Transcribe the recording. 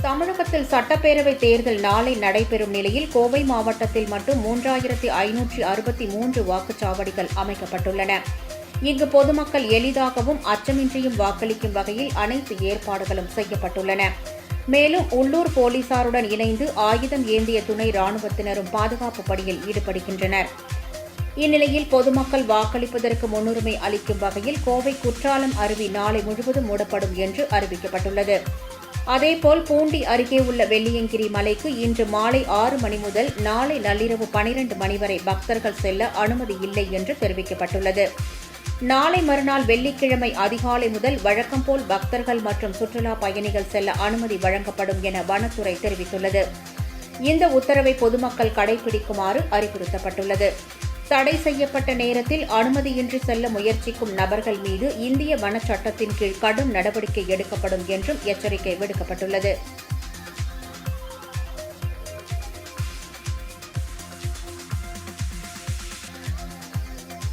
தமிழகத்தில் சட்டப்பேரவை தேர்தல் நாளை நடைபெறும் நிலையில் கோவை மாவட்டத்தில் மட்டும் 3563 வாக்குச்சாவடிகள் அமைக்கப்பட்டுள்ளன. இங்கு பொதுமக்கள் எளிதாகவும் அச்சமின்றியும் வாக்களிக்கும் வகையில் அனைத்து ஏற்பாடுகளும் செய்யப்பட்டுள்ளன. மேலும் உள்ளூர் போலீசாருடன் இணைந்து ஆயுதம் ஏந்திய துணை ராணுவத்தினரும் பாதுகாப்பு பணியில் ஈடுபடுகின்றனர். இந்நிலையில் பொதுமக்கள் வாக்களிப்பதற்கு முன்னுரிமை அளிக்கும் வகையில் கோவை குற்றாலம் அருவி நாளை முழுவதும் மூடப்படும் என்று அறிவிக்கப்பட்டுள்ளது. அதேபோல் பூண்டி அருகே உள்ள வெள்ளியங்கிரி மலைக்கு இன்று மாலை 6 மணி முதல் நாளை நள்ளிரவு 12 மணி வரை பக்தர்கள் செல்ல அனுமதி இல்லை என்று தெரிவிக்கப்பட்டுள்ளது. நாளை மறுநாள் வெள்ளிக்கிழமை அதிகாலை முதல் வழக்கம்போல் பக்தர்கள் மற்றும் சுற்றுலா பயணிகள் செல்ல அனுமதி வழங்கப்படும் என வனத்துறை தெரிவித்துள்ளது. இந்த உத்தரவை பொதுமக்கள் கடைபிடிக்குமாறு அறிவுறுத்தப்பட்டுள்ளது. தடை செய்யப்பட்ட நேரத்தில் அனுமதியின்றி செல்ல முயற்சிக்கும் நபர்கள் மீது இந்திய வனச்சட்டத்தின் கீழ் கடும் நடவடிக்கை எடுக்கப்படும் என்றும் எச்சரிக்கை விடுக்கப்பட்டுள்ளது.